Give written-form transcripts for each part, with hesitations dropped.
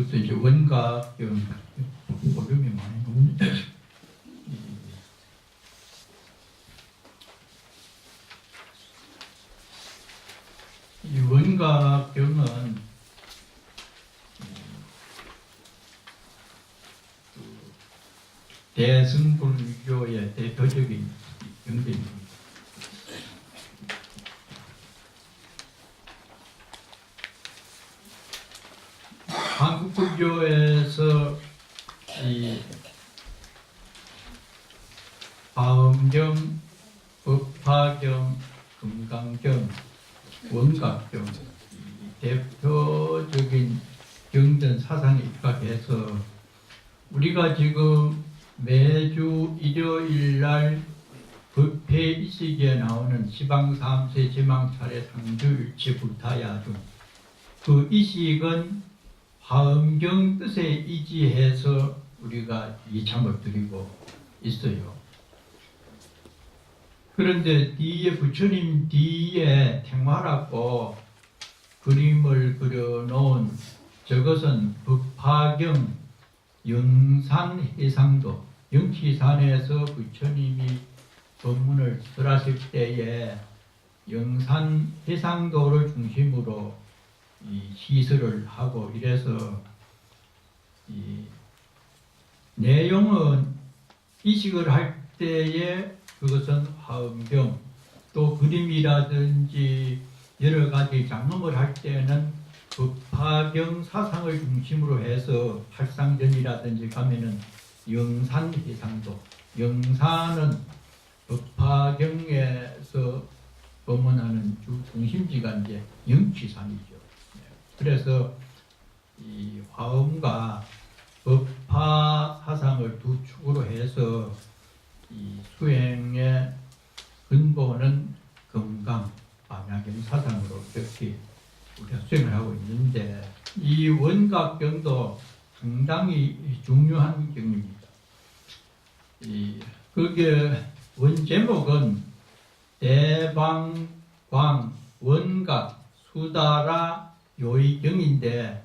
이제부터 이제 원각경 볼륨이 많이 나오는데 이 원각경은 대승불교의 대표적인 경전입니다. 한국 불교에서 이 화엄경, 법화경, 금강경, 원각경 대표적인 경전 사상에 입각해서 우리가 지금 매주 일요일 날 법회 이 시기에 나오는 시방 3세 지망 차례 상주 일치 불타야 중 그 이식은 화엄경 뜻에 이지해서 우리가 이참을 드리고 있어요. 그런데 뒤에 부처님 뒤에 택마라고 그림을 그려놓은 저것은 법화경 영산해상도, 영치산에서 부처님이 법문을 설하실 때에 영산해상도를 중심으로 이 시설을 하고 이래서 이 내용은 이식을 할 때에 그것은 화엄경, 또 그림이라든지 여러 가지 장엄을 할 때는 법화경 사상을 중심으로 해서 팔상전이라든지 가면은 영산해상도, 영산은 법화경에서 법문하는 주 중심지가 이제 영치산이죠. 그래서 이 화엄과 법화 사상을 두 축으로 해서 이 수행의 근본은 건강, 반야경 사상으로 이렇게 우리가 수행을 하고 있는데 이 원각경도 상당히 중요한 경입니다. 그게 원제목은 대방광 원각 수다라 요의경인데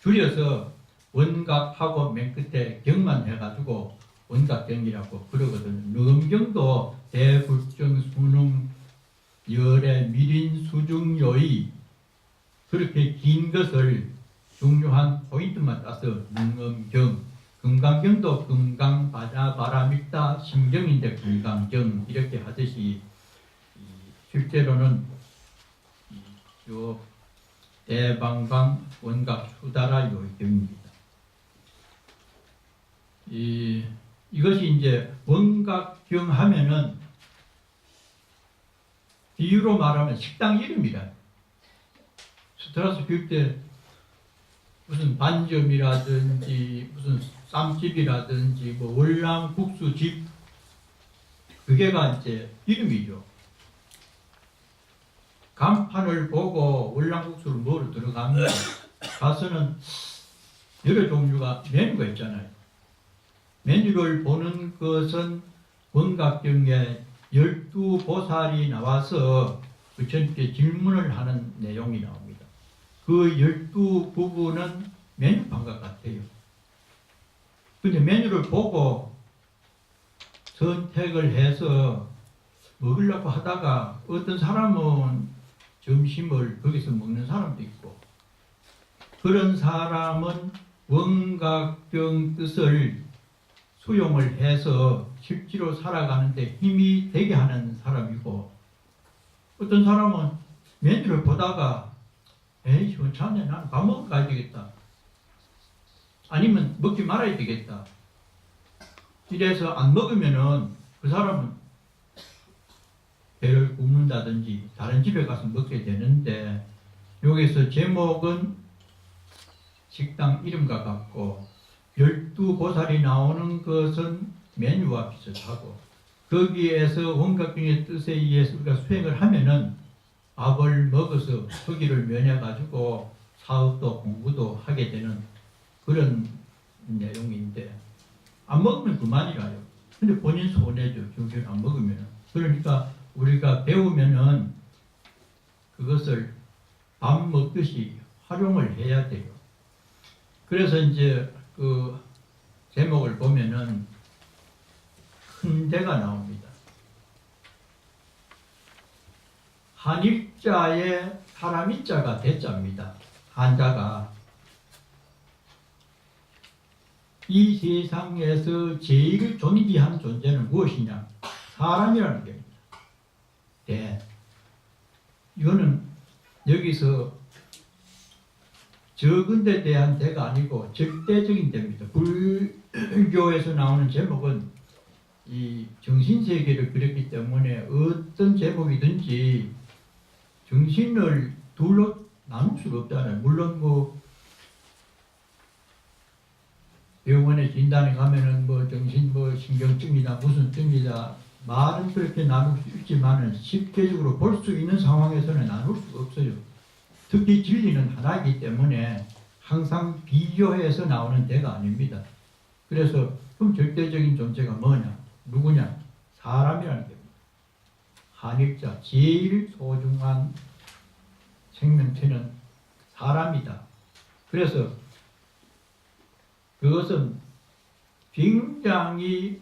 줄여서 원각하고 맨 끝에 경만 해가지고 원각경이라고 그러거든요. 능엄경도 대불정 수능 열애 미린 수중요의 그렇게 긴 것을 중요한 포인트만 따서 능엄경, 금강경도 금강 바다 바람있다 심경인데 금강경 이렇게 하듯이 실제로는 요 대방광 원각 수다라 요경입니다. 이것이 이제 원각경 하면은 비유로 말하면 식당 이름이라. 스트라스 빌 때 무슨 반점이라든지 무슨 쌈집이라든지 뭐 월남국수집 그게가 이제 이름이죠. 간판을 보고 월남국수를 먹으러 들어가면 가서는 여러 종류가 메뉴가 있잖아요. 메뉴를 보는 것은 원각경에 12보살이 나와서 부처님께 질문을 하는 내용이 나옵니다. 그 12부분은 메뉴판과 같아요. 근데 메뉴를 보고 선택을 해서 먹으려고 하다가 어떤 사람은 점심을 거기서 먹는 사람도 있고 그런 사람은 원각경 뜻을 수용을 해서 실제로 살아가는데 힘이 되게 하는 사람이고 어떤 사람은 메뉴를 보다가 에이 시원찮네 나는 밥 먹으러 가야 되겠다 아니면 먹지 말아야 되겠다 이래서 안 먹으면은 그 사람은 배를 굽는다든지 다른 집에 가서 먹게 되는데 여기서 제목은 식당 이름과 같고 12보살이 나오는 것은 메뉴와 비슷하고 거기에서 원각경의 뜻에 의해서 우리가 수행을 하면은 밥을 먹어서 허기를 면해가지고 사업도 공부도 하게 되는 그런 내용인데 안 먹으면 그만이라요. 근데 본인 손해죠. 정신 안 먹으면. 그러니까 우리가 배우면은 그것을 밥 먹듯이 활용을 해야 돼요. 그래서 이제 그 제목을 보면은 큰 대가 나옵니다. 한일자에 사람이자가 대자입니다. 한자가 이 세상에서 제일 존귀한 존재는 무엇이냐? 사람이라는 겁니다. 대. 이거는 여기서 적은 데 대한 대가 아니고 절대적인 대입니다. 불교에서 나오는 제목은 이 정신세계를 그렸기 때문에 어떤 제목이든지 정신을 둘로 나눌 수가 없잖아요. 물론 뭐 병원에 진단에 가면은 뭐 정신 뭐 신경증이다 무슨 증이다 말은 그렇게 나눌 수 있지만은 실제적으로 볼 수 있는 상황에서는 나눌 수가 없어요. 특히 진리는 하나이기 때문에 항상 비교해서 나오는 대가 아닙니다. 그래서 그럼 절대적인 존재가 뭐냐? 누구냐? 사람이라는 겁니다. 한일자 제일 소중한 생명체는 사람이다. 그래서 그것은 굉장히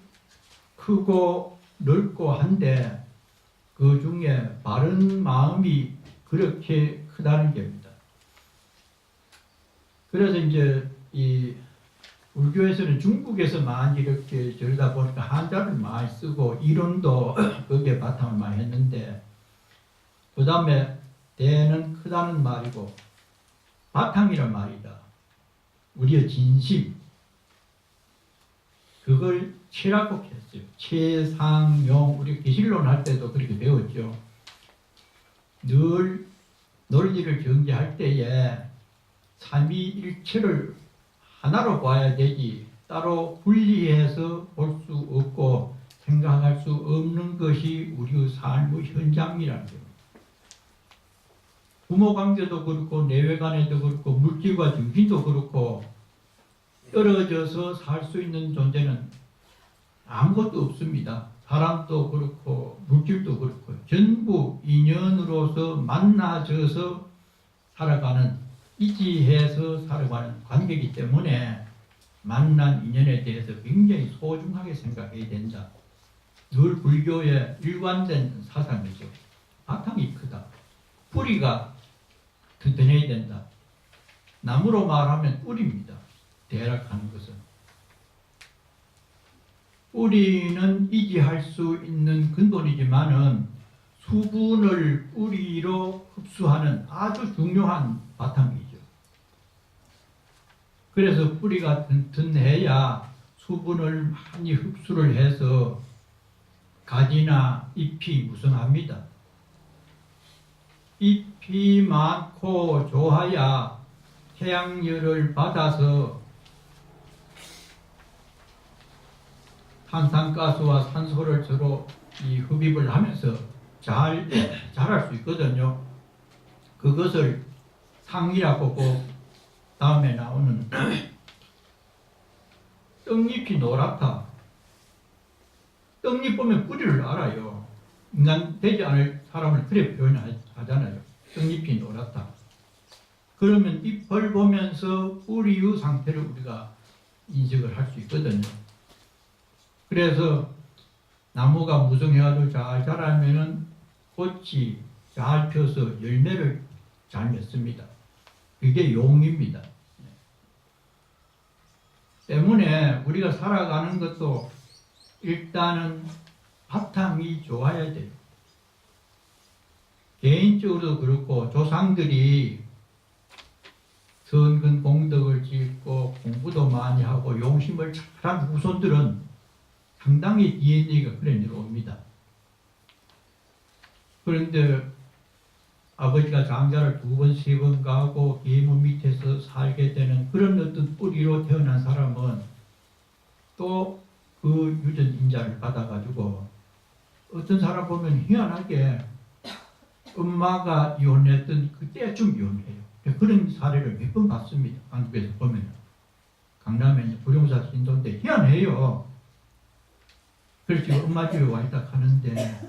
크고 넓고 한데 그 중에 바른 마음이 그렇게 크다는 겁니다. 그래서 이제 이 불교에서는 중국에서 많이 이렇게 저러다 보니까 한자를 많이 쓰고 이론도 거기에 바탕을 많이 했는데 그 다음에 대는 크다는 말이고 바탕이란 말이다. 우리의 진심 그걸 치라고 했어요. 최상용 우리 기실론 할 때도 그렇게 배웠죠. 늘 논리를 전개할 때에 삼위일체를 하나로 봐야 되지 따로 분리해서 볼 수 없고 생각할 수 없는 것이 우리의 삶의 현장이라는 겁니다. 부모관계도 그렇고 내외간에도 그렇고 물질과 정신도 그렇고 떨어져서 살 수 있는 존재는 아무것도 없습니다. 사람도 그렇고 물질도 그렇고 전부 인연으로서 만나져서 살아가는 이지해서 살아가는 관계이기 때문에 만난 인연에 대해서 굉장히 소중하게 생각해야 된다. 늘 불교의 일관된 사상이죠. 바탕이 크다. 뿌리가 튼튼해야 된다. 나무로 말하면 뿌리입니다. 대략하는 것은. 뿌리는 이지할 수 있는 근본이지만은 수분을 뿌리로 흡수하는 아주 중요한 바탕이죠. 그래서 뿌리가 튼튼해야 수분을 많이 흡수를 해서 가지나 잎이 무성합니다. 잎이 많고 좋아야 태양열을 받아서 탄산가스와 산소를 서로 흡입을 하면서 잘 자랄 수 있거든요. 그것을 상이라고 보고 다음에 나오는 떡잎이 노랗다. 떡잎 보면 뿌리를 알아요. 인간 되지 않을 사람을 그래 표현하잖아요. 떡잎이 노랗다. 그러면 잎을 보면서 뿌리의 상태를 우리가 인식을 할 수 있거든요. 그래서 나무가 무성해가지고 잘 자라면은 꽃이 잘 펴서 열매를 잘 맺습니다. 그게 용입니다. 때문에 우리가 살아가는 것도 일단은 바탕이 좋아야 돼요. 개인적으로도 그렇고 조상들이 선근 공덕을 짓고 공부도 많이 하고 용심을 잘한 후손들은 상당히 DNA가 그래 내려옵니다. 그런데 아버지가 장자를 2번, 3번 가고 계문 밑에서 살게 되는 그런 어떤 뿌리로 태어난 사람은 또 그 유전 인자를 받아가지고 어떤 사람 보면 희한하게 엄마가 이혼했던 그때쯤 이혼해요. 그런 사례를 몇 번 봤습니다. 한국에서 보면. 강남에 이제 불용사 신도인데 희한해요. 그래서 엄마 집에 와 있다 하는데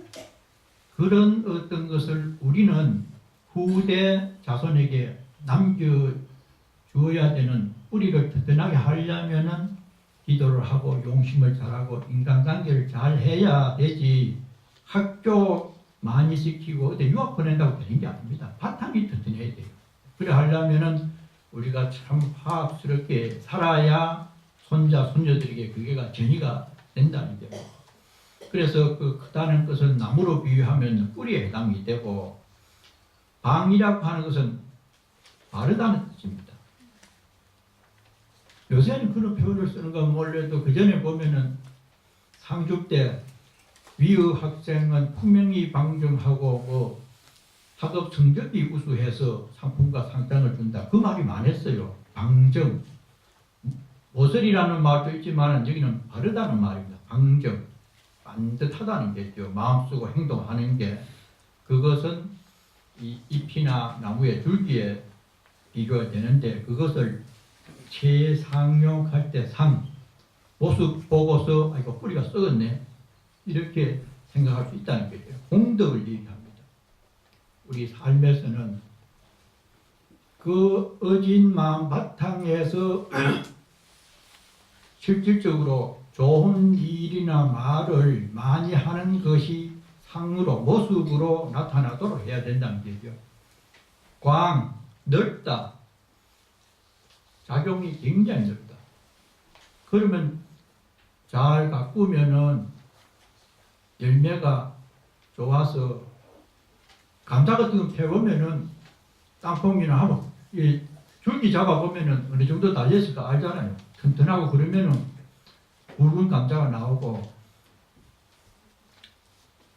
그런 어떤 것을 우리는 후대 자손에게 남겨주어야 되는 뿌리를 튼튼하게 하려면은 기도를 하고 용심을 잘하고 인간관계를 잘 해야 되지. 학교 많이 시키고 어디 유학 보낸다고 되는 게 아닙니다. 바탕이 튼튼해야 돼요. 그래 하려면은 우리가 참 화합스럽게 살아야 손자 손녀들에게 그게가 전이가 된다는 거예요. 그래서 그 크다는 것은 나무로 비유하면 뿌리에 해당이 되고, 방이라고 하는 것은 바르다는 뜻입니다. 요새는 그런 표현을 쓰는 건 몰라도 그 전에 보면은 상주 때 위의 학생은 품명이 방정하고 뭐 학업 성적이 우수해서 상품과 상장을 준다. 그 말이 많았어요. 방정. 모설이라는 말도 있지만 여기는 바르다는 말입니다. 방정. 반듯하다는 게죠. 마음 쓰고 행동하는 게. 그것은 이 잎이나 나무의 줄기에 비교가 되는데, 그것을 최상용할 때 상, 모습 보고서 아이고 뿌리가 썩었네 이렇게 생각할 수 있다는 거죠. 공덕을 얘기합니다. 우리 삶에서는 그 어진 마음 바탕에서 실질적으로 좋은 일이나 말을 많이 하는 것이 상으로, 모습으로 나타나도록 해야 된다는 거죠. 광, 넓다. 작용이 굉장히 넓다. 그러면 잘 가꾸면은 열매가 좋아서, 감자 같은 거 캐보면은 땅콩이나 하면 이 줄기 잡아보면은 어느 정도 달렸을까 알잖아요. 튼튼하고 그러면은 굵은 감자가 나오고,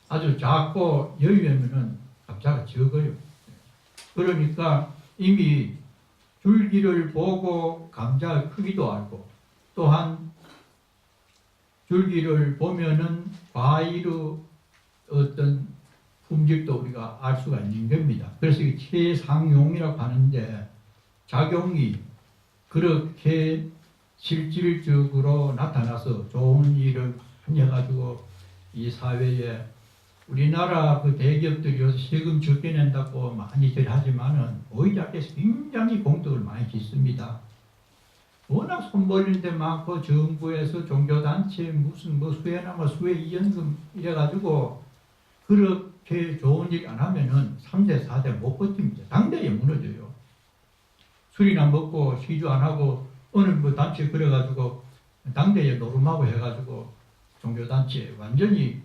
아주 작고 열매면은 감자가 적어요. 그러니까 이미 줄기를 보고 감자의 크기도 알고, 또한 줄기를 보면은 과일의 어떤 품질도 우리가 알 수가 있는 겁니다. 그래서 이 최상용이라고 하는데, 작용이 그렇게 실질적으로 나타나서 좋은 일을 해가지고 이 사회에, 우리나라 그 대기업들이 요새 세금 적게 낸다고 많이들 하지만은 오히려 굉장히 공덕을 많이 짓습니다. 워낙 손 벌린 데 많고, 정부에서 종교단체 무슨 뭐 수혜나 수혜 이연금 이래가지고 그렇게 좋은 일 안 하면은 3대 4대 못 버팁니다. 당대에 무너져요. 술이나 먹고 시주 안 하고 어느 뭐 단체 그래가지고 당대에 노름하고 해가지고 종교단체 완전히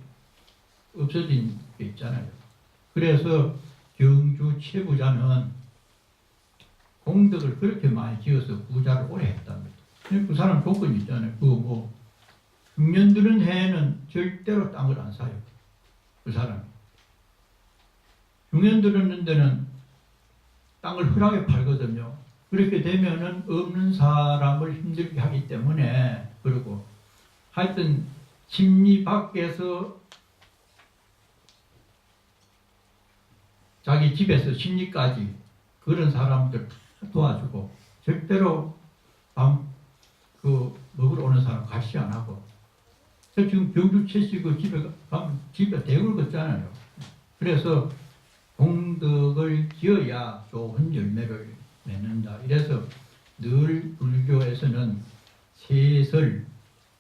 없어진 게 있잖아요. 그래서 경주 최부자는 공덕을 그렇게 많이 지어서 부자를 오래 했답니다. 그 사람 조건이 있잖아요. 그 뭐 흉년 드는 해에는 절대로 땅을 안 사요. 그 사람이. 흉년 드는 데는 땅을 흔하게 팔거든요. 그렇게 되면은 없는 사람을 힘들게 하기 때문에. 그리고 하여튼 심리 밖에서 자기 집에서 심리까지 그런 사람들 도와주고, 절대로 먹으러 오는 사람 가시 안 하고. 지금 경주 최씨 그 집에 가면 집에 대구를 걷잖아요. 그래서 공덕을 지어야 좋은 열매를 맺는다. 이래서 늘 불교에서는 셋을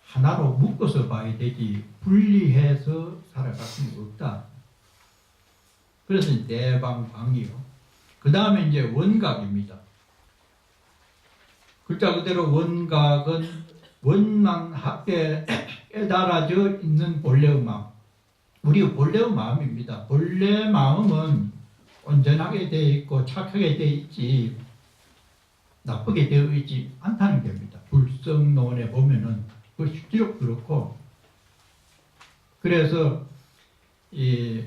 하나로 묶어서 봐야 되지 분리해서 살아갈 수는 없다. 그래서 내방광이요. 그 다음에 이제 원각입니다. 글자 그대로 원각은 원만하게 깨달아져 있는 본래의 마음. 우리 본래의 마음입니다. 본래 마음은 온전하게 되어 있고 착하게 되어 있지 나쁘게 되어 있지 않다는 겁니다. 불성론에 보면은 그 실제로 그렇고, 그래서 이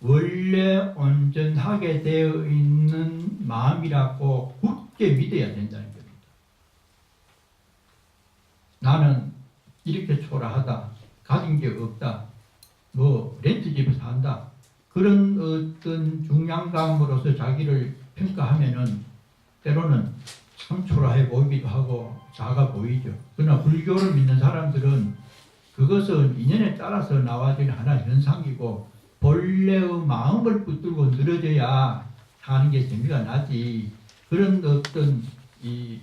원래 온전하게 되어 있는 마음이라고 굳게 믿어야 된다는 겁니다. 나는 이렇게 초라하다, 가진 게 없다, 뭐 렌트집에 산다, 그런 어떤 중량감으로서 자기를 평가하면은 때로는 참 초라해 보이기도 하고 작아 보이죠. 그러나 불교를 믿는 사람들은 그것은 인연에 따라서 나와진 하나의 현상이고, 본래의 마음을 붙들고 늘어져야 사는 게 재미가 나지, 그런 어떤 이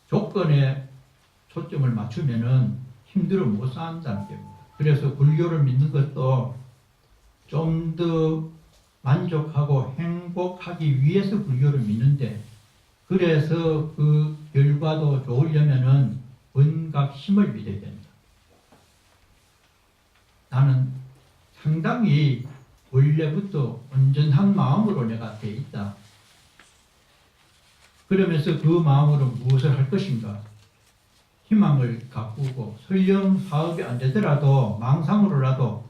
조건에 초점을 맞추면은 힘들어 못 산다는 겁니다. 그래서 불교를 믿는 것도 좀 더 만족하고 행복하기 위해서 불교를 믿는데, 그래서 그 결과도 좋으려면은 원각심을 믿어야 된다. 나는 상당히 원래부터 온전한 마음으로 내가 돼 있다. 그러면서 그 마음으로 무엇을 할 것인가? 희망을 가꾸고, 설령 사업이 안 되더라도 망상으로라도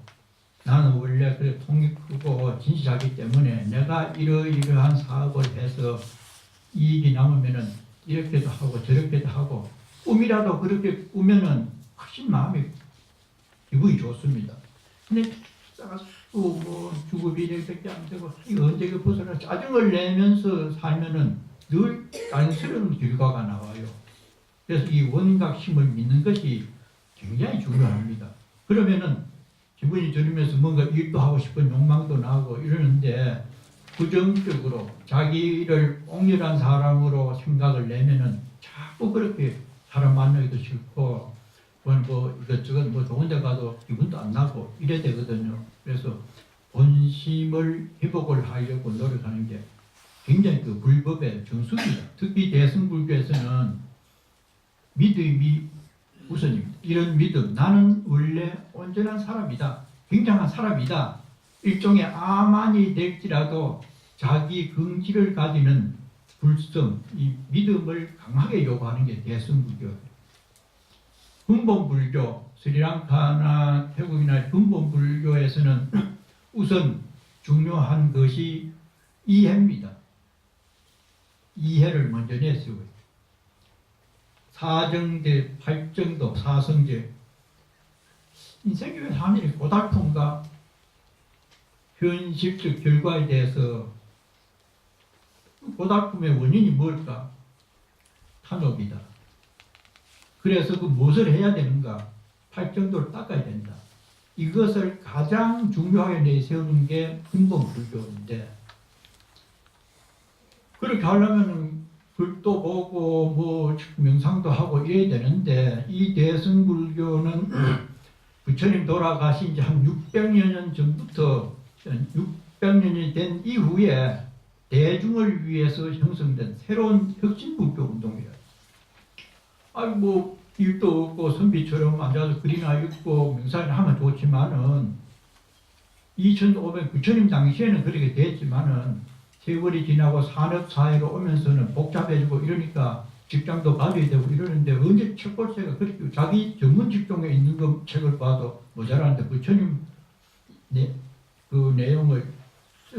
나는 원래 그래 통이 크고 진실하기 때문에 내가 이러이러한 사업을 해서 이익이 남으면은 이렇게도 하고 저렇게도 하고, 꿈이라도 그렇게 꾸면은 훨씬 마음이 기분이 좋습니다. 근데 뭐 주급이 이렇게 안 되고 언제 그 벗어나 짜증을 내면서 살면은 늘 깐스러운 결과가 나와요. 그래서 이 원각심을 믿는 것이 굉장히 중요합니다. 그러면은 기분이 좋으면서 뭔가 일도 하고 싶은 욕망도 나고 이러는데, 부정적으로 자기를 옹렬한 사람으로 생각을 내면은 자꾸 그렇게 사람 만나기도 싫고, 뭐 이것저것 뭐 좋은 데 가도 기분도 안 나고 이래 되거든요. 그래서 본심을 회복을 하려고 노력하는 게 굉장히 그 불법의 정수입니다. 특히 대승불교에서는 믿음이 우선입니다. 이런 믿음, 나는 원래 온전한 사람이다, 굉장한 사람이다, 일종의 아만이 될지라도 자기 긍지를 가지는 불성, 이 믿음을 강하게 요구하는 게 대승불교예요. 근본불교, 스리랑카나 태국이나 근본불교에서는 우선 중요한 것이 이해입니다. 이해를 먼저 내세워요. 사정제, 팔정도, 사성제. 인생이 왜 하늘이 고달픈가? 현실적 결과에 대해서 고달픔의 원인이 뭘까? 탄업이다. 그래서 그 무엇을 해야 되는가? 팔정도를 닦아야 된다. 이것을 가장 중요하게 내세우는 게 근본불교인데, 그렇게 하려면 글도 보고 뭐 명상도 하고 이래야 되는데, 이 대승불교는 부처님 돌아가신 지 한 600여 년 전부터 600년이 된 이후에 대중을 위해서 형성된 새로운 혁신불교 운동이에요. 아니 뭐 일도 없고 선비처럼 앉아서 글이나 읽고 명상을 하면 좋지만은, 2500 부처님 당시에는 그렇게 됐지만은 세월이 지나고 산업사회로 오면서는 복잡해지고 이러니까 직장도 가져야 되고 이러는데, 언제 책볼새가 그렇게 자기 전문 직종에 있는 것 책을 봐도 모자라는데 부처님 그 내용을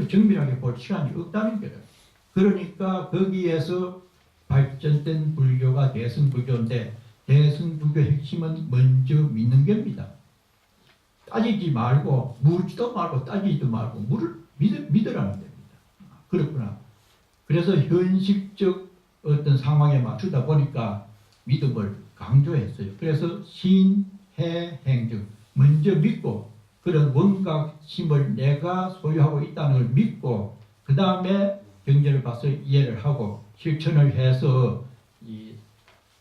정밀하게 볼 시간이 없다는 거예요. 그러니까 거기에서 발전된 불교가 대승불교인데, 대승불교 핵심은 먼저 믿는 겁니다. 따지지 말고, 묻지도 말고 따지지도 말고 믿으라는 겁니다. 그렇구나. 그래서 현실적 어떤 상황에 맞추다 보니까 믿음을 강조했어요. 그래서 신, 해, 행정, 먼저 믿고, 그런 원각심을 내가 소유하고 있다는 걸 믿고, 그 다음에 경전을 봐서 이해를 하고 실천을 해서 이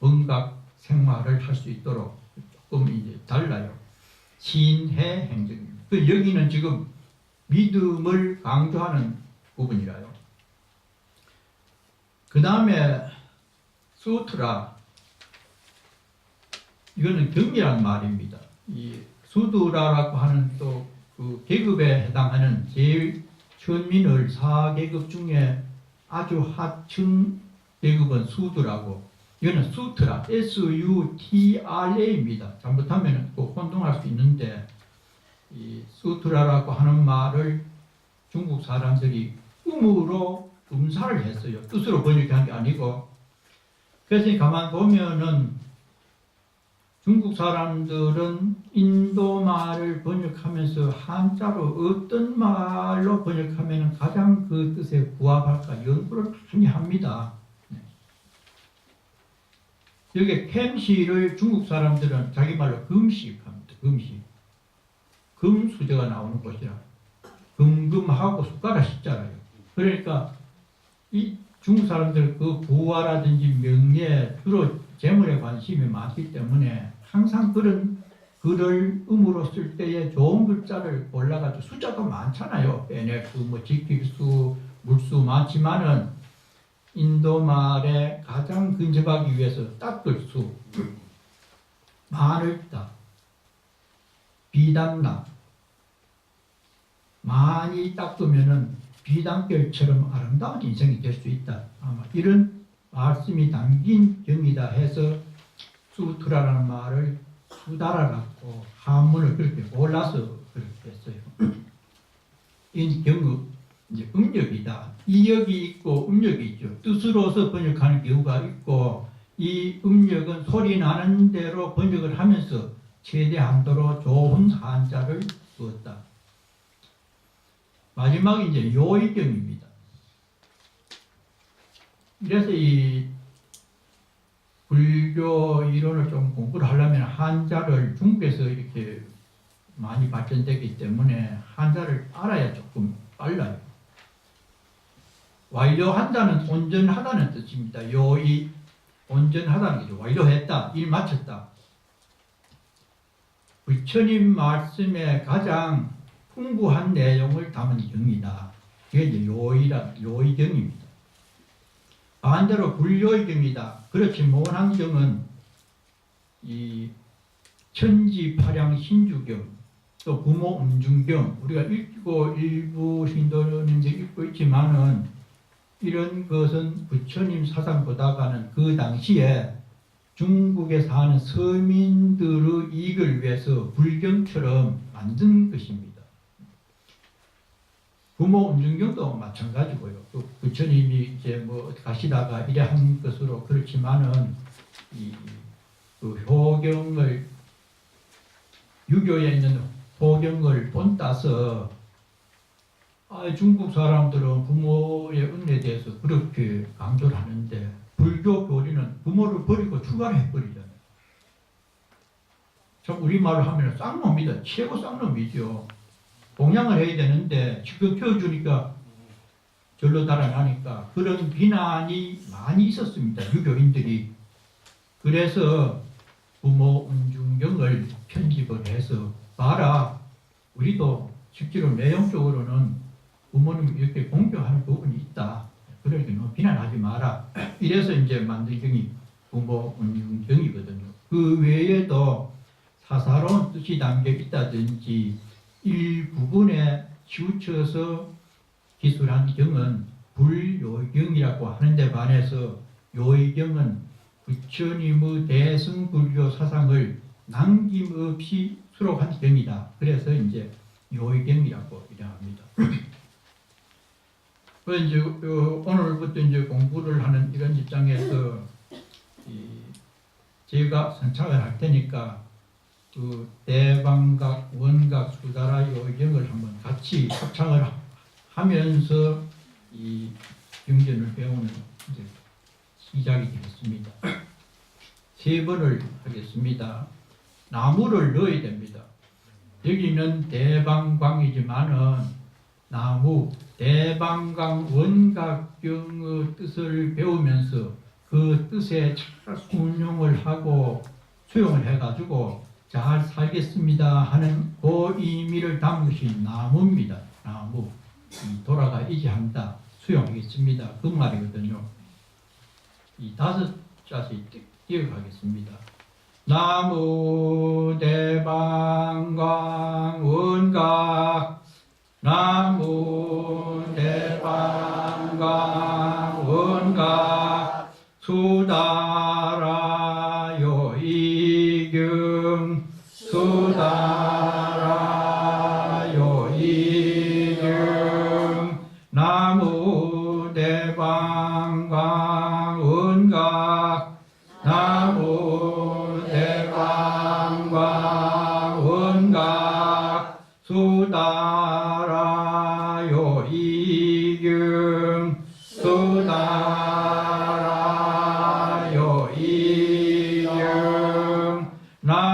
원각 생활을 할 수 있도록 조금 이제 달라요. 신해 행정입니다. 여기는 지금 믿음을 강조하는 부분이라요. 그 다음에 수트라, 이거는 경이란 말입니다. 이 수두라라고 하는 또 그 계급에 해당하는 제일 천민을 4계급 중에 아주 하층 계급은 수두라고, 이거는 수트라, SUTRA입니다. 잘못하면 꼭 혼동할 수 있는데, 이 수트라라고 하는 말을 중국 사람들이 음으로 음사를 했어요. 뜻으로 번역한 게 아니고. 그래서 가만 보면은 중국 사람들은 인도 말을 번역하면서 한자로 어떤 말로 번역하면 가장 그 뜻에 부합할까 연구를 많이 합니다. 여기 캠시를 중국 사람들은 자기 말로 금식합니다. 금식. 금수저가 나오는 곳이라. 금금하고 숟가락 씻잖아요. 그러니까 이 중국 사람들 그 부와라든지 명예 주로 재물에 관심이 많기 때문에 항상 그런 글을 음으로 쓸 때에 좋은 글자를 골라가지고 숫자도 많잖아요. 빼내수, 뭐 지킬수, 물수 많지만은 인도말에 가장 근접하기 위해서 닦을 수, 많을다, 비단나, 많이 닦으면은 비단결처럼 아름다운 인생이 될 수 있다. 아마 이런 말씀이 담긴 경이다 해서 수트라라는 말을 수달아갖고 한문을 그렇게 골라서 그렇게 했어요. 이 경우 이제 음력이다. 이역이 있고 음력이 있죠. 뜻으로서 번역하는 경우가 있고 이 음력은 소리 나는 대로 번역을 하면서 최대한도로 좋은 한자를 쓰었다. 마지막에 이제 요의경입니다. 이래서 이 불교 이론을 좀 공부를 하려면 한자를 중국에서 이렇게 많이 발전되기 때문에 한자를 알아야 조금 빨라요. 완료한다는 온전하다는 뜻입니다. 요의 온전하다는 거죠. 완료했다, 일 마쳤다. 부처님 말씀에 가장 풍부한 내용을 담은 경이다. 그게 이제 요의경입니다. 반대로 불요의경이다. 그렇지 못한 경은 이 천지파량 신주경, 또 부모 음중경, 우리가 읽고 일부 신도는 이제 읽고 있지만은 이런 것은 부처님 사상보다가는 그 당시에 중국에 사는 서민들의 이익을 위해서 불경처럼 만든 것입니다. 부모 음중경도 마찬가지고요. 또 부처님이 이제 뭐 가시다가 이래 한 것으로 그렇지만은 그 효경을 유교에 있는 효경을 본따서 중국 사람들은 부모의 은혜에 대해서 그렇게 강조를 하는데 불교 교리는 부모를 버리고 출가를 해버리잖아요. 참 우리말로 하면 쌍놈이다. 최고 쌍놈이죠. 공양을 해야 되는데 지금 키워주니까 절로 달아나니까 그런 비난이 많이 있었습니다. 유교인들이. 그래서 부모 음중경을 편집을 해서 봐라. 우리도 실제로 내용적으로는 부모님 이렇게 공경하는 부분이 있다. 그러니까 너무 비난하지 마라. 이래서 이제 만든 경이 부모 음중경이거든요. 그 외에도 사사로운 뜻이 담겨 있다든지 일부분에 치우쳐서 기술한 경은 불요의경이라고 하는데 반해서 요의경은 부처님의 대승불교 사상을 남김없이 수록한 경이다. 그래서 이제 요의경이라고 이야기합니다. 이제 오늘부터 이제 공부를 하는 이런 입장에서 제가 선착을 할 테니까 그 대방각, 원각, 수다라 요의경을 한번 같이 합창을 하면서 이 경전을 배우는 이제 시작이 되겠습니다. 세 번을 하겠습니다. 나무를 넣어야 됩니다. 여기는 대방광이지만은 나무, 대방광 원각경의 뜻을 배우면서 그 뜻에 잘 순용을 하고 수용을 해가지고 잘 살겠습니다 하는 그 의미를 담은 것이 나무입니다. 나무. 돌아가 이지한다. 수용하겠습니다. 그 말이거든요. 이 다섯 자씩 기억하겠습니다. 나무 대방광 원각 나무 대방광 원각 수다라 요의경 수다라 요의경 나무 대방광 원각 나무 대방광 원각 수다라 요의경 수다라 요의경 나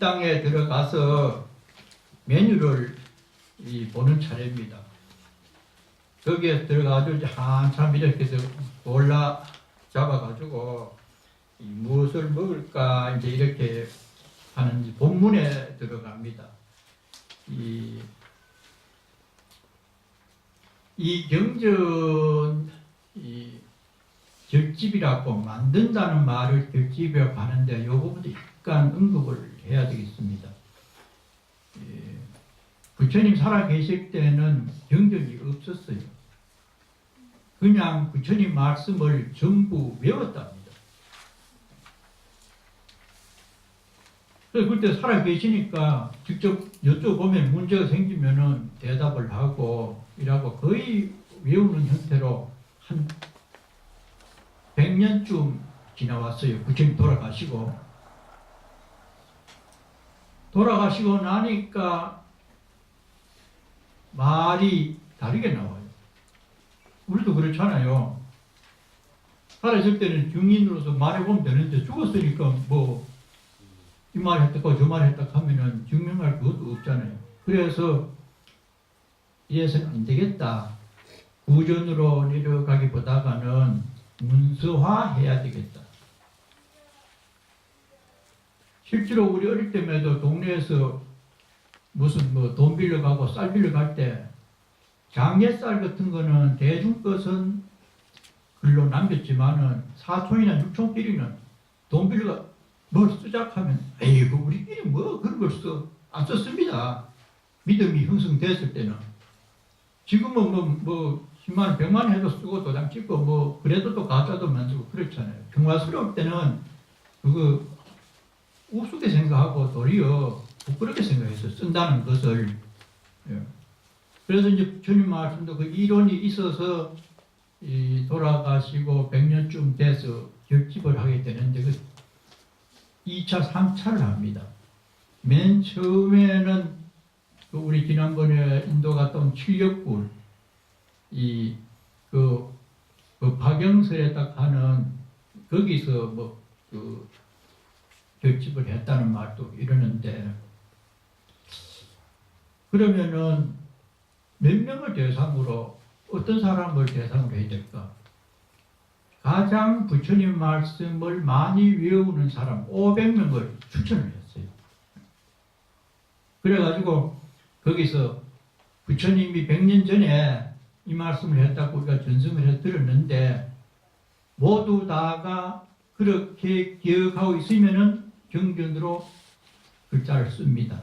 식당에 들어가서 메뉴를 보는 차례입니다. 거기에 들어가지고 한참 이렇게 골라 잡아가지고 무엇을 먹을까 이제 이렇게 하는 본문에 들어갑니다. 이 경전 결집이라고 만든다는 말을 결집이라고 하는데 이 부분도 약간 언급을 해야 되겠습니다. 부처님 살아 계실 때는 경전이 없었어요. 그냥 부처님 말씀을 전부 외웠답니다. 그래서 그때 살아 계시니까 직접 여쭤보면 문제가 생기면은 대답을 하고 이라고 거의 외우는 형태로 한 100년쯤 지나왔어요. 부처님 돌아가시고 나니까 말이 다르게 나와요. 우리도 그렇잖아요. 살아있을 때는 증인으로서 말해보면 되는데 죽었으니까 뭐 이 말 했다 저 말 했다 하면은 증명할 그것도 없잖아요. 그래서 이래서는 안 되겠다. 구전으로 내려가기보다는 문서화해야 되겠다. 실제로 우리 어릴 때만 해도 동네에서 무슨 뭐 돈 빌려가고 쌀 빌려갈 때 장례쌀 같은 거는 대중 것은 글로 남겼지만은 사촌이나 육촌끼리는 돈 빌려가 뭘 쓰자하면 에이구 우리끼리 뭐 그런 걸 써 안 썼습니다. 믿음이 형성됐을 때는. 지금은 뭐 10만 원, 100만 원 해도 쓰고 도장 찍고 뭐 그래도 또 가짜도 만들고 그렇잖아요. 평화스러울 때는 그거 우습게 생각하고 도리어 부끄럽게 생각해서 쓴다는 것을. 그래서 이제 주님 말씀도 그 이론이 있어서 돌아가시고 100년쯤 돼서 결집을 하게 되는데 그 2차, 3차를 합니다. 맨 처음에는 그 우리 지난번에 인도 갔다 온 칠력굴 그 박영설에 딱 하는 거기서 뭐 그 결집을 했다는 말도 이러는데 그러면은 몇 명을 대상으로 어떤 사람을 대상으로 해야 될까? 가장 부처님 말씀을 많이 외우는 사람 500명을 추천을 했어요. 그래가지고 거기서 부처님이 100년 전에 이 말씀을 했다고 우리가 전승을 해 들었는데 모두 다가 그렇게 기억하고 있으면은 경전으로 글자를 씁니다.